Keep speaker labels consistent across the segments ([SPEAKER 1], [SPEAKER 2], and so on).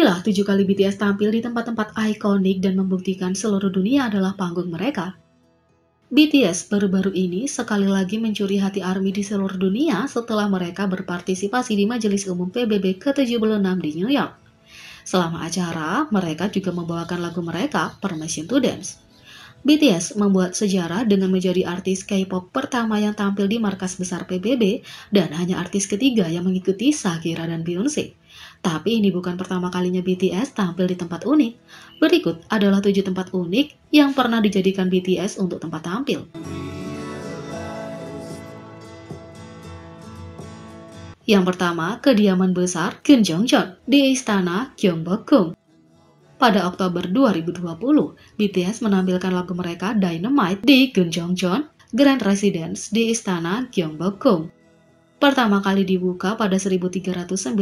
[SPEAKER 1] Inilah 7 kali BTS tampil di tempat-tempat ikonik dan membuktikan seluruh dunia adalah panggung mereka. BTS baru-baru ini sekali lagi mencuri hati ARMY di seluruh dunia setelah mereka berpartisipasi di Majelis Umum PBB ke-76 di New York. Selama acara, mereka juga membawakan lagu mereka, Permission to Dance. BTS membuat sejarah dengan menjadi artis K-pop pertama yang tampil di markas besar PBB dan hanya artis ketiga yang mengikuti Shakira dan Beyonce. Tapi ini bukan pertama kalinya BTS tampil di tempat unik. Berikut adalah 7 tempat unik yang pernah dijadikan BTS untuk tempat tampil. Yang pertama, kediaman besar Kim Jong-jeon di Istana Gyeongbokgung. Pada Oktober 2020, BTS menampilkan lagu mereka Dynamite di Gyeongbokgung Grand Residence di Istana Gyeongbokgung. Pertama kali dibuka pada 1395,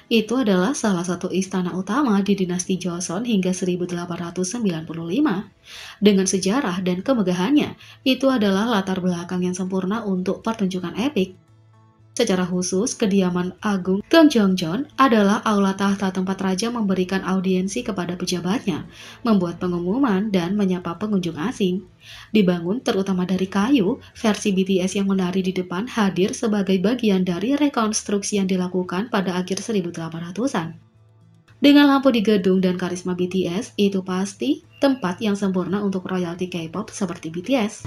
[SPEAKER 1] itu adalah salah satu istana utama di dinasti Joseon hingga 1895. Dengan sejarah dan kemegahannya, itu adalah latar belakang yang sempurna untuk pertunjukan epik. Secara khusus, kediaman agung Kim Jong-jeon adalah aula tahta tempat raja memberikan audiensi kepada pejabatnya, membuat pengumuman, dan menyapa pengunjung asing. Dibangun terutama dari kayu, versi BTS yang menari di depan hadir sebagai bagian dari rekonstruksi yang dilakukan pada akhir 1800-an. Dengan lampu di gedung dan karisma BTS, itu pasti tempat yang sempurna untuk royalti K-pop seperti BTS.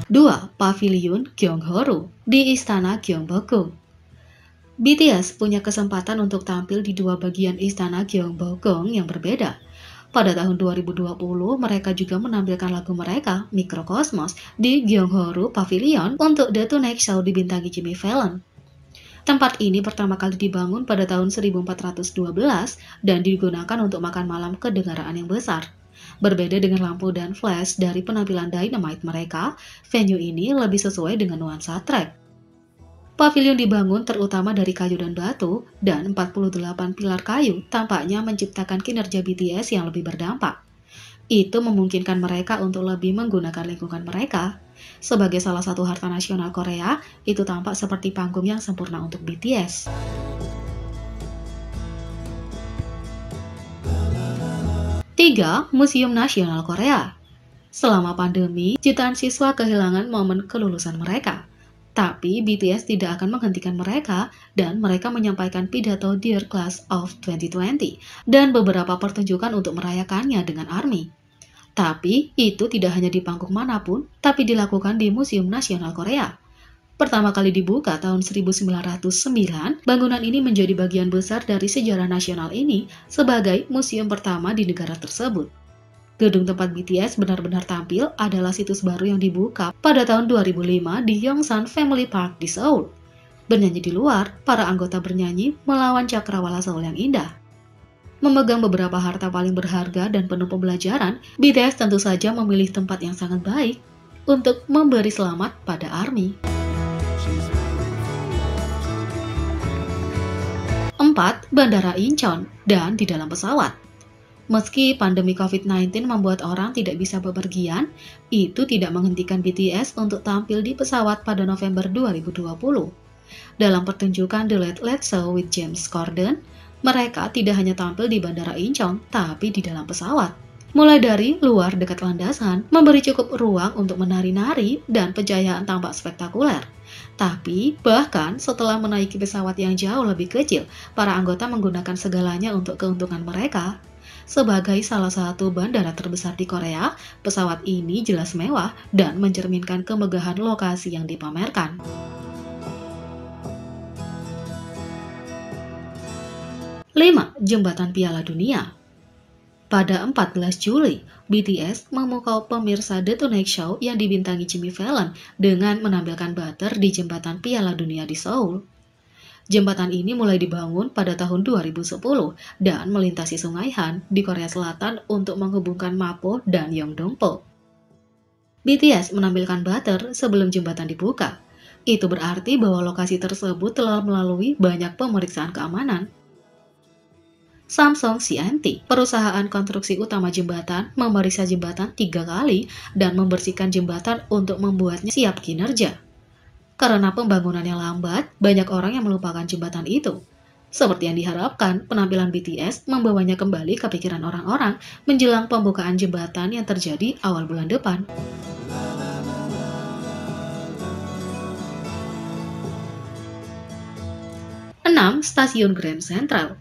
[SPEAKER 1] 2. Paviliun Gyeonghoro di Istana Gyeongbokgung. BTS punya kesempatan untuk tampil di 2 bagian Istana Gyeongbokgung yang berbeda. Pada tahun 2020, mereka juga menampilkan lagu mereka, Microcosmos, di Gyeonghoro Pavilion untuk The Tonight Show dibintangi Jimmy Fallon. Tempat ini pertama kali dibangun pada tahun 1412 dan digunakan untuk makan malam kenegaraan yang besar. Berbeda dengan lampu dan flash dari penampilan Dynamite mereka, venue ini lebih sesuai dengan nuansa track. Pavilion dibangun terutama dari kayu dan batu, dan 48 pilar kayu tampaknya menciptakan kinerja BTS yang lebih berdampak. Itu memungkinkan mereka untuk lebih menggunakan lingkungan mereka. Sebagai salah satu harta nasional Korea, itu tampak seperti panggung yang sempurna untuk BTS. 3. Museum Nasional Korea. Selama pandemi, jutaan siswa kehilangan momen kelulusan mereka. Tapi BTS tidak akan menghentikan mereka dan mereka menyampaikan pidato Dear Class of 2020 dan beberapa pertunjukan untuk merayakannya dengan ARMY. Tapi itu tidak hanya di panggung manapun, tapi dilakukan di Museum Nasional Korea. Pertama kali dibuka tahun 1909, bangunan ini menjadi bagian besar dari sejarah nasional ini sebagai museum pertama di negara tersebut. Gedung tempat BTS benar-benar tampil adalah situs baru yang dibuka pada tahun 2005 di Yongsan Family Park di Seoul. Bernyanyi di luar, para anggota bernyanyi melawan cakrawala Seoul yang indah. Memegang beberapa harta paling berharga dan penuh pembelajaran, BTS tentu saja memilih tempat yang sangat baik untuk memberi selamat pada ARMY. 4. Bandara Incheon dan di dalam pesawat. Meski pandemi COVID-19 membuat orang tidak bisa bepergian, itu tidak menghentikan BTS untuk tampil di pesawat pada November 2020. Dalam pertunjukan The Late Late Show with James Corden, mereka tidak hanya tampil di Bandara Incheon, tapi di dalam pesawat. Mulai dari luar dekat landasan, memberi cukup ruang untuk menari-nari dan pencahayaan tampak spektakuler. Tapi, bahkan setelah menaiki pesawat yang jauh lebih kecil, para anggota menggunakan segalanya untuk keuntungan mereka. Sebagai salah satu bandara terbesar di Korea, pesawat ini jelas mewah dan mencerminkan kemegahan lokasi yang dipamerkan. 5. Jembatan Piala Dunia. Pada 14 Juli, BTS memukau pemirsa The Tonight Show yang dibintangi Jimmy Fallon dengan menampilkan Butter di Jembatan Piala Dunia di Seoul. Jembatan ini mulai dibangun pada tahun 2010 dan melintasi Sungai Han di Korea Selatan untuk menghubungkan Mapo dan Yeongdeungpo. BTS menampilkan Butter sebelum jembatan dibuka. Itu berarti bahwa lokasi tersebut telah melalui banyak pemeriksaan keamanan. Samsung C&T, perusahaan konstruksi utama jembatan, memeriksa jembatan 3 kali dan membersihkan jembatan untuk membuatnya siap kinerja. Karena pembangunannya lambat, banyak orang yang melupakan jembatan itu. Seperti yang diharapkan, penampilan BTS membawanya kembali ke pikiran orang-orang menjelang pembukaan jembatan yang terjadi awal bulan depan. 6. Stasiun Grand Central.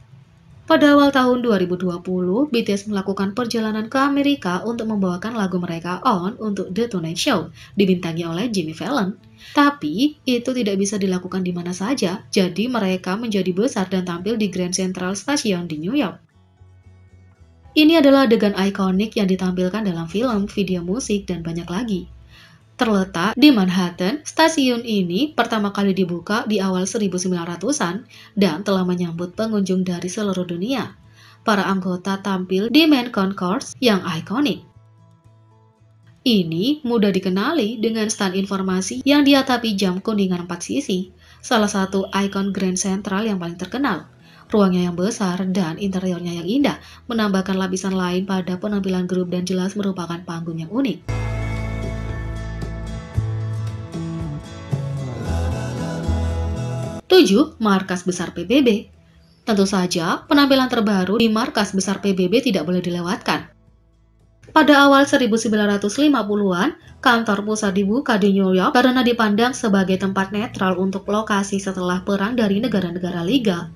[SPEAKER 1] Pada awal tahun 2020, BTS melakukan perjalanan ke Amerika untuk membawakan lagu mereka On untuk The Tonight Show, dibintangi oleh Jimmy Fallon. Tapi, itu tidak bisa dilakukan di mana saja, jadi mereka menjadi besar dan tampil di Grand Central Station di New York. Ini adalah adegan ikonik yang ditampilkan dalam film, video musik, dan banyak lagi. Terletak di Manhattan, stasiun ini pertama kali dibuka di awal 1900-an dan telah menyambut pengunjung dari seluruh dunia. Para anggota tampil di main concourse yang ikonik. Ini mudah dikenali dengan stand informasi yang diatapi jam kuningan 4 sisi, salah satu ikon Grand Central yang paling terkenal. Ruangnya yang besar dan interiornya yang indah menambahkan lapisan lain pada penampilan grup dan jelas merupakan panggung yang unik. 7. Markas Besar PBB. Tentu saja, penampilan terbaru di markas besar PBB tidak boleh dilewatkan. Pada awal 1950-an, kantor pusat dibuka di New York karena dipandang sebagai tempat netral untuk lokasi setelah perang dari negara-negara Liga.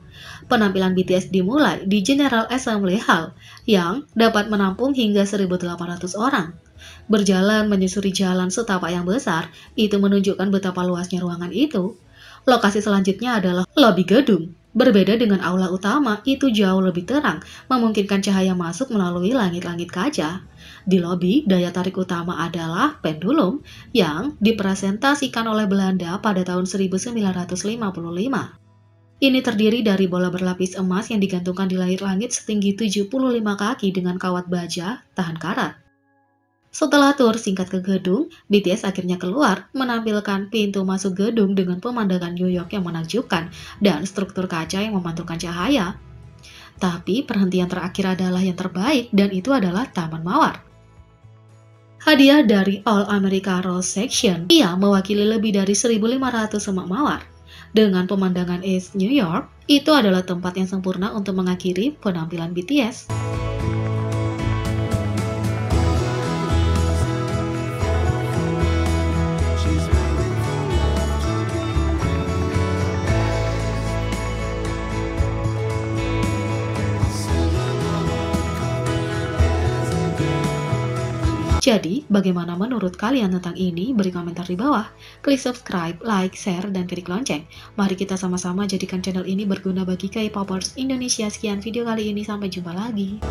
[SPEAKER 1] Penampilan BTS dimulai di General Assembly Hall yang dapat menampung hingga 1.800 orang. Berjalan menyusuri jalan setapak yang besar, itu menunjukkan betapa luasnya ruangan itu. Lokasi selanjutnya adalah lobi gedung. Berbeda dengan aula utama, itu jauh lebih terang, memungkinkan cahaya masuk melalui langit-langit kaca. Di lobi, daya tarik utama adalah pendulum yang dipresentasikan oleh Belanda pada tahun 1955. Ini terdiri dari bola berlapis emas yang digantungkan di langit-langit setinggi 75 kaki dengan kawat baja tahan karat. Setelah tur singkat ke gedung, BTS akhirnya keluar menampilkan pintu masuk gedung dengan pemandangan New York yang menakjubkan dan struktur kaca yang memantulkan cahaya. Tapi perhentian terakhir adalah yang terbaik dan itu adalah Taman Mawar. Hadiah dari All America Rose Section, ia mewakili lebih dari 1.500 semak mawar. Dengan pemandangan East New York, itu adalah tempat yang sempurna untuk mengakhiri penampilan BTS. Jadi, bagaimana menurut kalian tentang ini? Beri komentar di bawah. Klik subscribe, like, share, dan klik lonceng. Mari kita sama-sama jadikan channel ini berguna bagi K-popers Indonesia. Sekian video kali ini, sampai jumpa lagi.